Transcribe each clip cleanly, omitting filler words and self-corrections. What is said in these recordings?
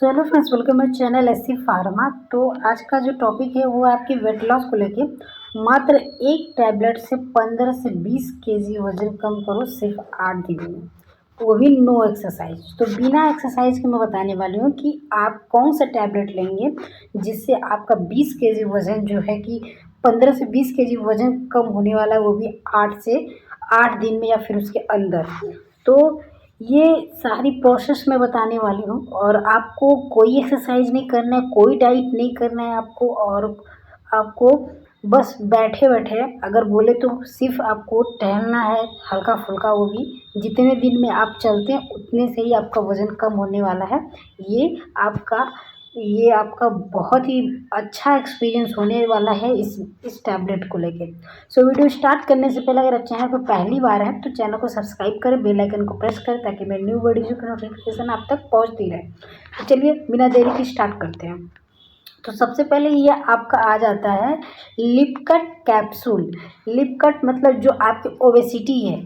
So hello friends, welcome my channel SC pharma. तो आज का जो टॉपिक है वो है आपकी वेट लॉस को लेके। मात्र एक टैबलेट से 15 से 20 केजी वजन कम करो सिर्फ 8 दिन में, वो भी नो एक्सरसाइज। तो बिना एक्सरसाइज के मैं बताने वाली हूँ कि आप कौन सा टैबलेट लेंगे जिससे आपका 20 केजी वजन जो है कि 15 से 20 केजी वजन कम होने वाला है, वो भी 8 दिन में या फिर उसके अंदर। तो ये सारी प्रोसेस मैं बताने वाली हूँ और आपको कोई एक्सरसाइज नहीं करना है, कोई डाइट नहीं करना है आपको। और आपको बस बैठे बैठे अगर बोले तो सिर्फ आपको टहलना है हल्का फुल्का, वो भी जितने दिन में आप चलते हैं उतने से ही आपका वज़न कम होने वाला है। ये आपका बहुत ही अच्छा एक्सपीरियंस होने वाला है इस टैबलेट को लेके। सो वीडियो स्टार्ट करने से पहले अगर आप चैनल पर पहली बार हैं तो चैनल को सब्सक्राइब करें, बेल आइकन को प्रेस करें ताकि मेरे न्यू वीडियो की नोटिफिकेशन आप तक पहुंचती रहे। तो चलिए बिना देरी के स्टार्ट करते हैं। तो सबसे पहले ये आपका आ जाता है लिपकट कैप्सूल। लिपकट मतलब जो आपकी ओबेसिटी है,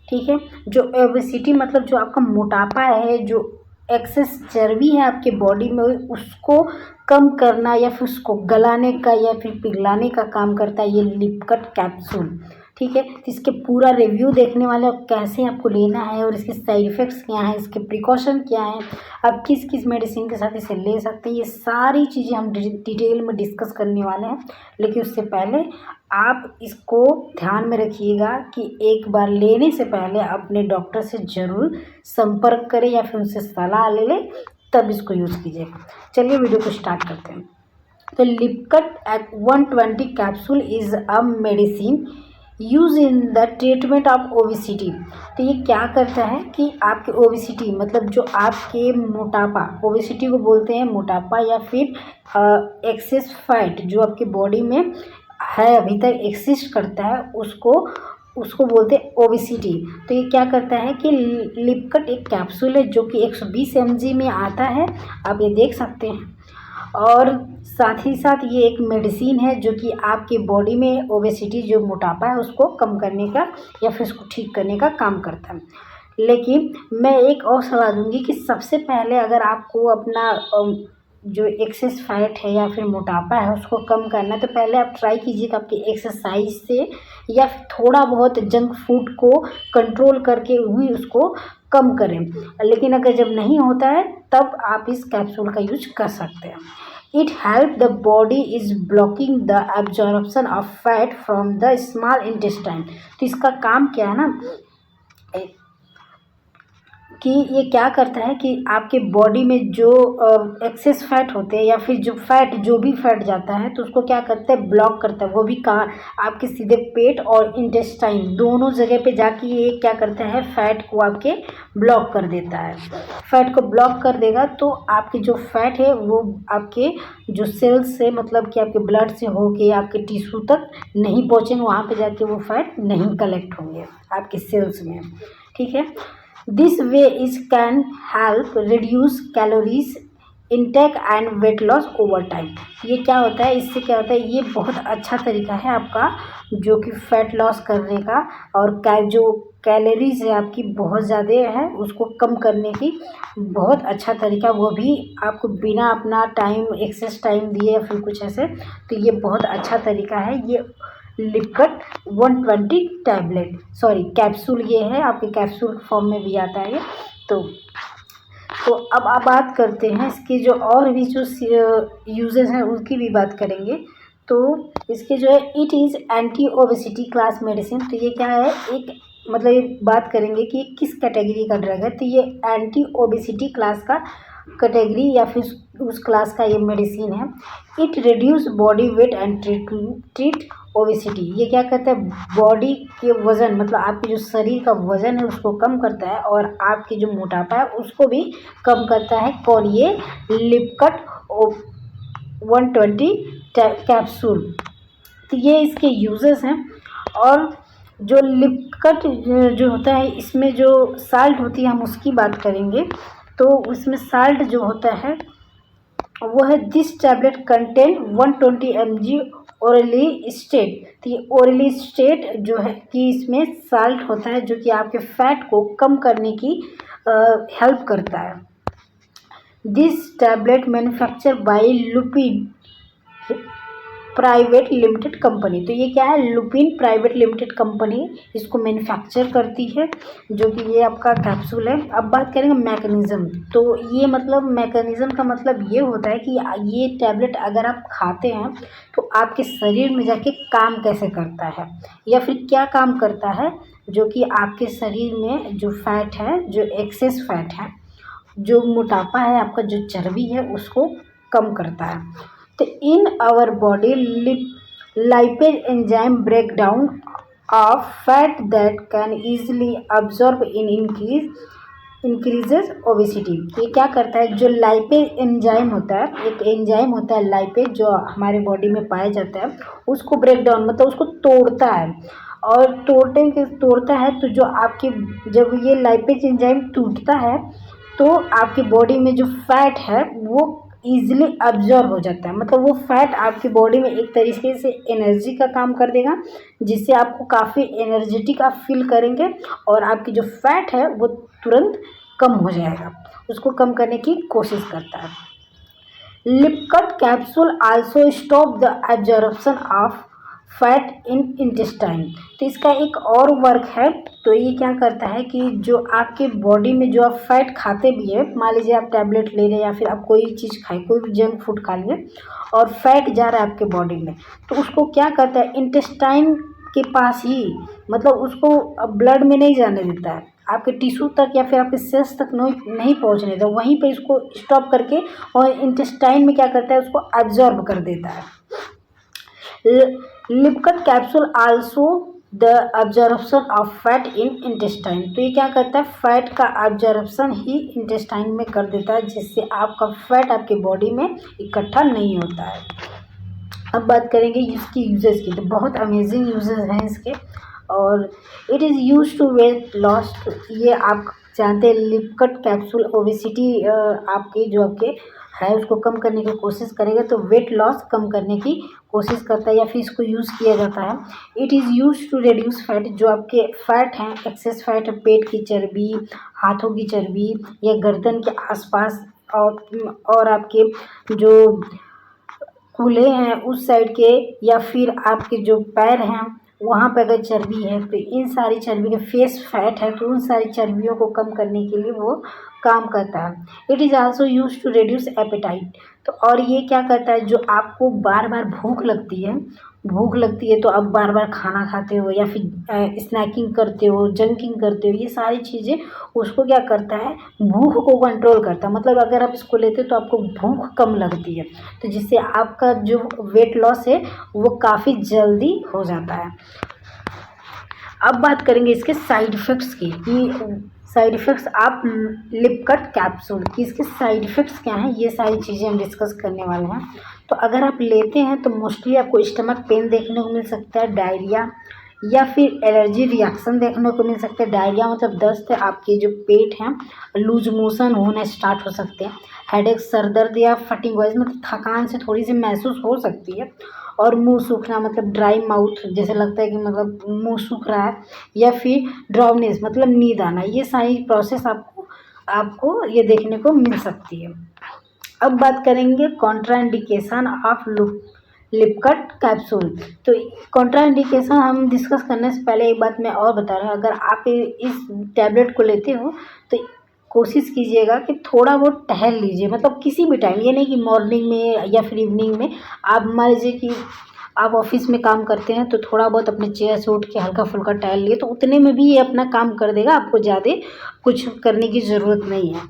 ठीक है, जो ओबेसिटी मतलब जो आपका मोटापा है, जो एक्सेस चर्बी है आपके बॉडी में, उसको कम करना या फिर उसको गलाने का या फिर पिघलाने का काम करता है ये लिपकट कैप्सूल। ठीक है, तो इसके पूरा रिव्यू देखने वाले और कैसे आपको लेना है और इसके साइड इफ़ेक्ट्स क्या हैं, इसके प्रिकॉशन क्या हैं, आप किस किस मेडिसिन के साथ इसे ले सकते हैं, ये सारी चीज़ें हम डिटेल में डिस्कस करने वाले हैं। लेकिन उससे पहले आप इसको ध्यान में रखिएगा कि एक बार लेने से पहले अपने डॉक्टर से ज़रूर संपर्क करें या फिर उनसे सलाह ले लें, तब इसको यूज़ कीजिए। चलिए वीडियो को स्टार्ट करते हैं। तो लिपकट 120 capsule is a medicine use in the treatment of obesity. तो ये क्या करता है कि आपके ओबेसिटी मतलब जो आपके मोटापा, ओबेसिटी को बोलते हैं मोटापा या फिर एक्सेस फैट जो आपके बॉडी में है अभी तक एक्सिस्ट करता है, उसको बोलते हैं ओबेसिटी। तो ये क्या करता है कि लिपकट एक कैप्सूल है जो कि 120 mg में आता है, आप ये देख सकते हैं। और साथ ही साथ ये एक मेडिसिन है जो कि आपके बॉडी में ओबेसिटी जो मोटापा है उसको कम करने का या फिर उसको ठीक करने का काम करता है। लेकिन मैं एक और सलाह दूंगी कि सबसे पहले अगर आपको अपना जो एक्सेस फैट है या फिर मोटापा है उसको कम करना है, तो पहले आप ट्राई कीजिएगा आपकी एक्सरसाइज से या फिर थोड़ा बहुत जंक फूड को कंट्रोल करके ही उसको कम करें। लेकिन अगर जब नहीं होता है तब आप इस कैप्सूल का यूज कर सकते हैं। It help the body is blocking the absorption of fat from the small intestine. तो इसका काम क्या है ना कि ये क्या करता है कि आपके बॉडी में जो एक्सेस फैट होते हैं या फिर जो भी फैट जाता है तो उसको क्या करता है, ब्लॉक करता है। वो भी कहाँ, आपके सीधे पेट और इंटेस्टाइन दोनों जगह पे जाके ये क्या करता है, फैट को आपके ब्लॉक कर देता है। फैट को ब्लॉक कर देगा तो आपकी जो फैट है वो आपके जो सेल्स से मतलब कि आपके ब्लड से होके आपके टिश्यू तक नहीं पहुँचेंगे, वहाँ पे जाके वो फैट नहीं कलेक्ट होंगे आपके सेल्स में। ठीक है, this way is can help reduce calories intake and weight loss over time. ये क्या होता है, इससे क्या होता है, ये बहुत अच्छा तरीका है आपका जो कि फैट लॉस करने का और जो कैलोरीज है आपकी बहुत ज़्यादा है उसको कम करने की बहुत अच्छा तरीका, वो भी आपको बिना अपना टाइम एक्सेस टाइम दिए या फिर कुछ ऐसे। तो ये बहुत अच्छा तरीका है। ये लिपकट 120 टैबलेट कैप्सूल ये है, आपके कैप्सूल फॉर्म में भी आता है ये। तो अब आप बात करते हैं इसके जो और भी जो यूजेस हैं उनकी भी बात करेंगे। तो इसके जो है it is anti obesity class medicine. तो ये क्या है, एक मतलब ये बात करेंगे कि किस कैटेगरी का ड्रग है। तो ये एंटी ओबेसिटी क्लास का कैटेगरी या फिर उस क्लास का ये मेडिसिन है। It reduce body weight and treat obesity. ये क्या कहता है, बॉडी के वज़न मतलब आपके जो शरीर का वज़न है उसको कम करता है और आपकी जो मोटापा है उसको भी कम करता है। कौन, ये लिपकट 120 कैप्सूल। तो ये इसके यूजेस हैं। और जो लिपकट जो होता है इसमें जो साल्ट होती है हम उसकी बात करेंगे। तो उसमें साल्ट जो होता है वो है this tablet contain 120 mg orally state. तो ये ओरली स्टेट जो है कि इसमें साल्ट होता है जो कि आपके फैट को कम करने की हेल्प करता है। This tablet manufacture by Lupin private limited company. तो ये क्या है, लुपिन प्राइवेट लिमिटेड कंपनी इसको मैन्युफैक्चर करती है, जो कि ये आपका कैप्सूल है। अब बात करेंगे मैकेनिज़्म। तो ये मतलब मैकेनिज़्म का मतलब ये होता है कि ये टैबलेट अगर आप खाते हैं तो आपके शरीर में जाके काम कैसे करता है या फिर क्या काम करता है, जो कि आपके शरीर में जो फैट है, जो एक्सेस फैट है, जो मोटापा है, आपका जो चर्बी है, उसको कम करता है। तो in our body lipase enzyme break down of fat that can easily absorb in increases obesity. ये क्या करता है, जो लाइपेज एंजाइम होता है, एक एंजाइम होता है लाइपेज जो हमारे बॉडी में पाया जाता है, उसको ब्रेक डाउन मतलब उसको तोड़ता है। और तोड़ता है तो जो आपके, जब ये लाइपेज एंजाइम टूटता है तो आपकी बॉडी में जो फैट है वो ईजिली अब्जॉर्ब हो जाता है। मतलब वो फैट आपकी बॉडी में एक तरीके से एनर्जी का काम कर देगा, जिससे आपको काफ़ी एनर्जेटिक आप फील करेंगे और आपकी जो फैट है वो तुरंत कम हो जाएगा, उसको कम करने की कोशिश करता है। Lipcut capsule also stop the absorption of fat in intestine. तो इसका एक और वर्क है। तो ये क्या करता है कि जो आपके बॉडी में जो आप फैट खाते भी है, मान लीजिए आप टैबलेट ले रहे हैं या फिर आप कोई चीज़ खाए, कोई भी जंक फूड खा लिए और फैट जा रहा है आपके बॉडी में, तो उसको क्या करता है, इंटेस्टाइन के पास ही, मतलब उसको ब्लड में नहीं जाने देता है, आपके टिश्यू तक या फिर आपके सेल्स तक नहीं पहुंचने देता, वहीं पे इसको स्टॉप करके और इंटेस्टाइन में क्या करता है, उसको एब्जॉर्ब कर देता है। Lipcut capsule also the absorption of fat in intestine. तो ये क्या करता है, फैट का एब्जॉर्प्शन ही इंटेस्टाइन में कर देता है, जिससे आपका फैट आपके बॉडी में इकट्ठा नहीं होता है। अब बात करेंगे इसकी यूजेस की। तो बहुत अमेजिंग यूजेस हैं इसके। और it is use to weight loss. ये आप जानते हैं, लिपकट कैप्सूल ओबेसिटी आपके जो आपके है उसको कम करने की कोशिश करेगा, तो वेट लॉस कम करने की कोशिश करता है या फिर इसको यूज़ किया जाता है। It is use to reduce fat. जो आपके फैट हैं, एक्सेस फैट है, पेट की चर्बी, हाथों की चर्बी या गर्दन के आसपास और आपके जो कूल्हे हैं उस साइड के, या फिर आपके जो पैर हैं वहाँ पे अगर चर्बी है, तो इन सारी चर्बी के फेस फैट है तो उन सारी चर्बियों को कम करने के लिए वो काम करता है। It is also use to reduce appetite. तो और ये क्या करता है, जो आपको बार बार भूख लगती है तो आप बार बार खाना खाते हो या फिर स्नैकिंग करते हो, जंकिंग करते हो, ये सारी चीज़ें उसको क्या करता है, भूख को कंट्रोल करता है। मतलब अगर आप इसको लेते हो तो आपको भूख कम लगती है, तो जिससे आपका जो वेट लॉस है वो काफ़ी जल्दी हो जाता है। अब बात करेंगे इसके साइड इफ़ेक्ट्स की, कि साइड इफ़ेक्ट्स आप लिपकट कैप्सूल की, इसके साइड इफ़ेक्ट्स क्या हैं, ये सारी चीज़ें हम डिस्कस करने वाले हैं। तो अगर आप लेते हैं तो मोस्टली आपको स्टमक पेन देखने को मिल सकता है, डायरिया या फिर एलर्जी रिएक्शन देखने को मिल सकता है। डायरिया मतलब दस्त है, आपके जो पेट हैं लूज मोशन होने स्टार्ट हो सकते हैं। हेडेक, सर दर्द या फटिंग वॉइस मतलब थकान से थोड़ी सी महसूस हो सकती है। और मुंह सूखना मतलब ड्राई माउथ, जैसे लगता है कि मतलब मुंह सूख रहा है, या फिर ड्राउनेस मतलब नींद आना, ये सारी प्रोसेस आपको ये देखने को मिल सकती है। अब बात करेंगे कॉन्ट्राइंडिकेशन ऑफ लिपकट कैप्सूल। तो कॉन्ट्राइंडिकेशन हम डिस्कस करने से पहले एक बात मैं और बता रहा हूँ, अगर आप इस टैबलेट को लेते हो तो कोशिश कीजिएगा कि थोड़ा बहुत टहल लीजिए, मतलब किसी भी टाइम, ये नहीं कि मॉर्निंग में या फिर इवनिंग में। आप मान लीजिए कि आप ऑफिस में काम करते हैं तो थोड़ा बहुत अपने चेयर से उठ के हल्का फुल्का टहल लिए, तो उतने में भी ये अपना काम कर देगा, आपको ज़्यादा कुछ करने की ज़रूरत नहीं है।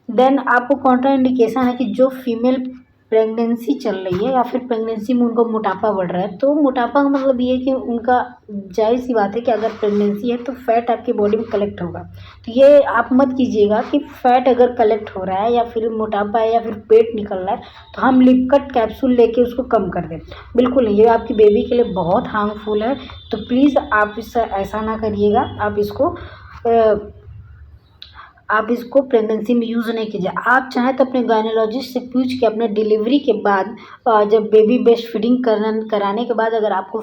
देन आपको कॉन्ट्रा इंडिकेशन है कि जो फीमेल प्रेगनेंसी चल रही है या फिर प्रेगनेंसी में उनको मोटापा बढ़ रहा है, तो मोटापा का मतलब ये है कि उनका, जाहिर सी बात है कि अगर प्रेगनेंसी है तो फैट आपकी बॉडी में कलेक्ट होगा। तो ये आप मत कीजिएगा कि फैट अगर कलेक्ट हो रहा है या फिर मोटापा है या फिर पेट निकल रहा है तो हम लिपकट कैप्सूल लेके उसको कम कर दें, बिल्कुल नहीं। ये आपकी बेबी के लिए बहुत हार्मफुल है, तो प्लीज़ आप इससे ऐसा ना करिएगा। आप इसको प्रेगनेंसी में यूज़ नहीं कीजिए। आप चाहें तो अपने गायनोलॉजिस्ट से पूछ के अपने डिलीवरी के बाद, जब बेबी ब्रेस्ट फीडिंग कराने के बाद अगर आपको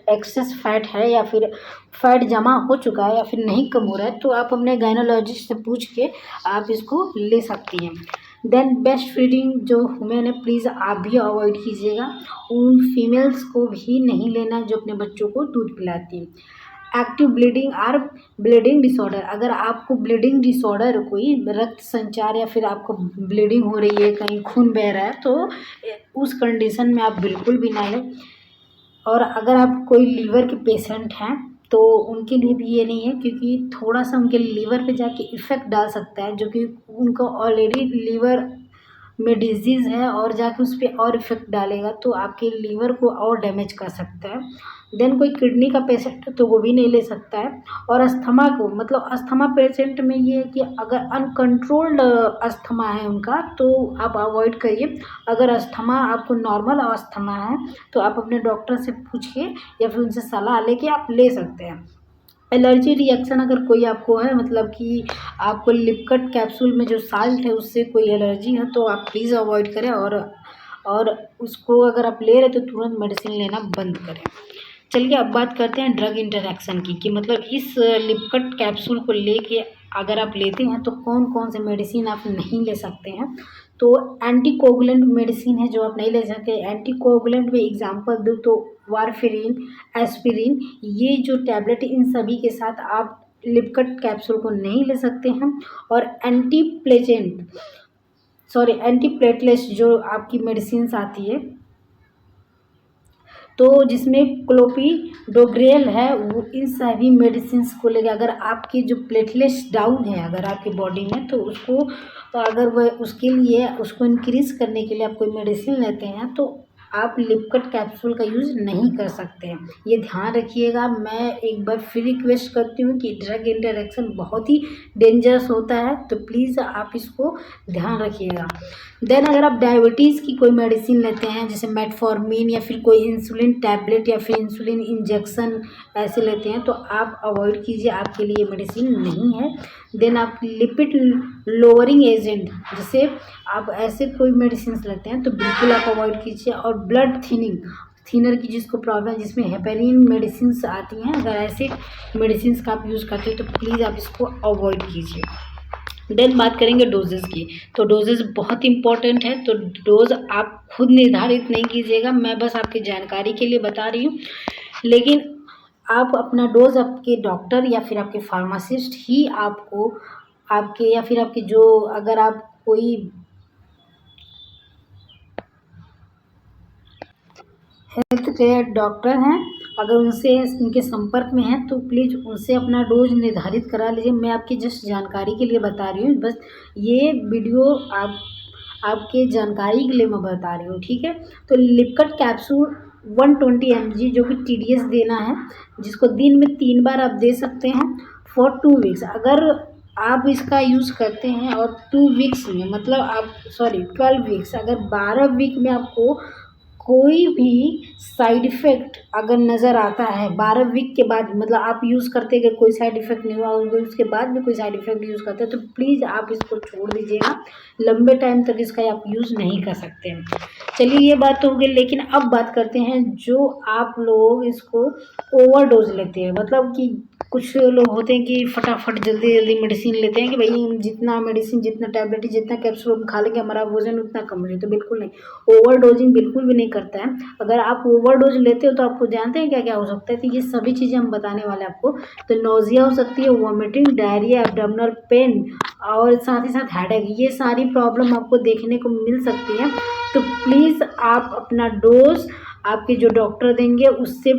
एक्सेस फैट है या फिर फैट जमा हो चुका है या फिर नहीं कम हो रहा है, तो आप अपने गायनोलॉजिस्ट से पूछ के आप इसको ले सकती हैं। देन ब्रेस्ट फीडिंग जो वुमेन है प्लीज़ आप भी अवॉइड कीजिएगा, उन फीमेल्स को भी नहीं लेना जो अपने बच्चों को दूध पिलाती है। एक्टिव ब्लीडिंग और ब्लीडिंग डिसऑर्डर, अगर आपको ब्लीडिंग डिसऑर्डर कोई रक्त संचार या फिर आपको ब्लीडिंग हो रही है, कहीं खून बह रहा है, तो उस कंडीशन में आप बिल्कुल भी ना लें। और अगर आप कोई लीवर के पेशेंट हैं तो उनके लिए भी ये नहीं है, क्योंकि थोड़ा सा उनके लीवर पे जाके इफ़ेक्ट डाल सकता है, जो कि उनको ऑलरेडी लीवर में डिजीज़ है और जाके उस पर और इफ़ेक्ट डालेगा तो आपके लीवर को और डैमेज कर सकता है। देन कोई किडनी का पेशेंट है तो वो भी नहीं ले सकता है। और अस्थमा को, मतलब अस्थमा पेशेंट में ये है कि अगर अनकंट्रोल्ड अस्थमा है उनका तो आप अवॉइड करिए। अगर अस्थमा आपको नॉर्मल अस्थमा है तो आप अपने डॉक्टर से पूछिए या फिर उनसे सलाह लेके आप ले सकते हैं। एलर्जी रिएक्शन अगर कोई आपको है, मतलब कि आपको लिपकट कैप्सूल में जो साल्ट है उससे कोई एलर्जी है तो आप प्लीज़ अवॉइड करें, और उसको अगर आप ले रहे तो तुरंत मेडिसिन लेना बंद करें। चलिए अब बात करते हैं ड्रग इंटरैक्शन की, कि मतलब इस लिपकट कैप्सूल को लेके अगर आप लेते हैं तो कौन कौन से मेडिसिन आप नहीं ले सकते हैं। तो एंटीकोगुलेंट मेडिसिन है जो आप नहीं ले सकते। एंटीकोगुलेंट में एग्जांपल दूँ तो वारफेरिन, एस्पिरिन, ये जो टैबलेट इन सभी के साथ आप लिपकट कैप्सूल को नहीं ले सकते हैं। और एंटीप्लेटलेट्स जो आपकी मेडिसिन आती है तो जिसमें क्लोपिडोग्रेल है, वो इन सभी मेडिसिन को लेकर अगर आपकी जो प्लेटलेट्स डाउन है अगर आपकी बॉडी में तो उसको, तो अगर वह उसके लिए उसको इंक्रीज़ करने के लिए आप कोई मेडिसिन लेते हैं तो आप लिपकट कैप्सूल का यूज़ नहीं कर सकते हैं। ये ध्यान रखिएगा। मैं एक बार फिर रिक्वेस्ट करती हूँ कि ड्रग इंटरैक्शन बहुत ही डेंजरस होता है, तो प्लीज़ आप इसको ध्यान रखिएगा। देन अगर आप डायबिटीज़ की कोई मेडिसिन लेते हैं जैसे मेटफॉर्मिन या फिर कोई इंसुलिन टैबलेट या फिर इंसुलिन इंजेक्शन ऐसे लेते हैं तो आप अवॉइड कीजिए, आपके लिए मेडिसिन नहीं है। देन आप लिपिड लोअरिंग एजेंट जैसे आप ऐसे कोई मेडिसिन लेते हैं तो बिल्कुल आप अवॉइड कीजिए। और ब्लड थिनर की जिसको प्रॉब्लम, जिसमें हेपेरिन मेडिसिन आती हैं, अगर ऐसे मेडिसिन का आप यूज़ करते हैं तो प्लीज़ आप इसको अवॉइड कीजिए। देन बात करेंगे डोजेज़ की, तो डोजेज़ बहुत इंपॉर्टेंट है, तो डोज आप खुद निर्धारित नहीं कीजिएगा, मैं बस आपकी जानकारी के लिए बता रही हूँ। लेकिन आप अपना डोज आपके डॉक्टर या फिर आपके फार्मासिस्ट ही आपको आपके या फिर आपके जो, अगर आप कोई हेल्थ केयर डॉक्टर हैं अगर उनके संपर्क में हैं तो प्लीज़ उनसे अपना डोज निर्धारित करा लीजिए। मैं आपकी जस्ट जानकारी के लिए बता रही हूँ, बस ये वीडियो आपके जानकारी के लिए मैं बता रही हूँ, ठीक है। तो लिपकट कैप्सूल 120 mg जो कि TDS देना है, जिसको दिन में 3 बार आप दे सकते हैं फॉर 2 वीक्स। अगर आप इसका यूज़ करते हैं और 2 वीक्स में, मतलब आप 12 वीक्स, अगर 12 वीक में आपको कोई भी साइड इफ़ेक्ट अगर नज़र आता है 12 वीक के बाद, मतलब आप यूज़ करते गए कोई साइड इफ़ेक्ट नहीं हुआ और उसके बाद भी कोई साइड इफ़ेक्ट यूज़ करते हैं तो प्लीज़ आप इसको छोड़ दीजिएगा, लंबे टाइम तक इसका आप यूज़ नहीं कर सकते हैं। चलिए ये बात तो हो गई, लेकिन अब बात करते हैं जो आप लोग इसको ओवरडोज लेते हैं, मतलब कि कुछ लोग होते हैं कि फटाफट जल्दी जल्दी मेडिसिन लेते हैं कि भाई जितना मेडिसिन, जितना टैबलेट, जितना कैप्सूल हम खा लेंगे हमारा वजन उतना कम हो जाए, तो बिल्कुल नहीं, ओवर डोजिंग बिल्कुल भी नहीं करता है। अगर आप ओवर डोज लेते हो तो आपको जानते हैं क्या क्या हो सकता है, तो ये सभी चीज़ें हम बताने वाले हैं आपको। तो नोजिया हो सकती है, वॉमिटिंग, डायरिया, एब्डोमिनल पेन और साथ ही साथ हेडेक, ये सारी प्रॉब्लम आपको देखने को मिल सकती है। तो प्लीज़ आप अपना डोज आपके जो डॉक्टर देंगे उनसे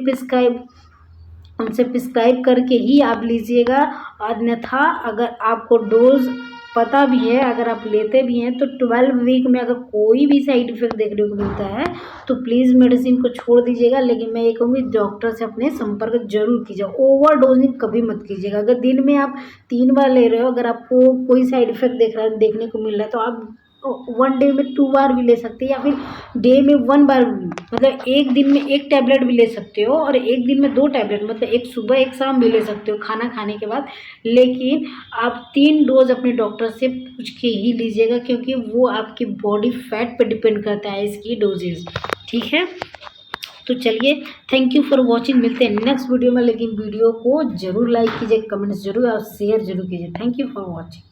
प्रिस्क्राइब करके ही आप लीजिएगा। अन्यथा अगर आपको डोज पता भी है, अगर आप लेते भी हैं तो 12 वीक में अगर कोई भी साइड इफ़ेक्ट देखने को मिलता है तो प्लीज़ मेडिसिन को छोड़ दीजिएगा। लेकिन मैं ये कहूँगी डॉक्टर से अपने संपर्क जरूर कीजिए, ओवर डोजिंग कभी मत कीजिएगा। अगर दिन में आप 3 बार ले रहे हो, अगर आपको कोई साइड इफ़ेक्ट देखने को मिल रहा है तो आप 1 डे में 2 बार भी ले सकते हैं या फिर डे में 1 बार, मतलब एक दिन में 1 टैबलेट भी ले सकते हो और एक दिन में 2 टैबलेट, मतलब एक सुबह एक शाम भी ले सकते हो खाना खाने के बाद। लेकिन आप 3 डोज अपने डॉक्टर से पूछ के ही लीजिएगा, क्योंकि वो आपकी बॉडी फैट पे डिपेंड करता है इसकी डोजेज, ठीक है। तो चलिए, थैंक यू फॉर वॉचिंग, मिलते हैं नेक्स्ट वीडियो में। लेकिन वीडियो को जरूर लाइक कीजिए, कमेंट्स जरूर और शेयर जरूर कीजिए। Thank you for watching.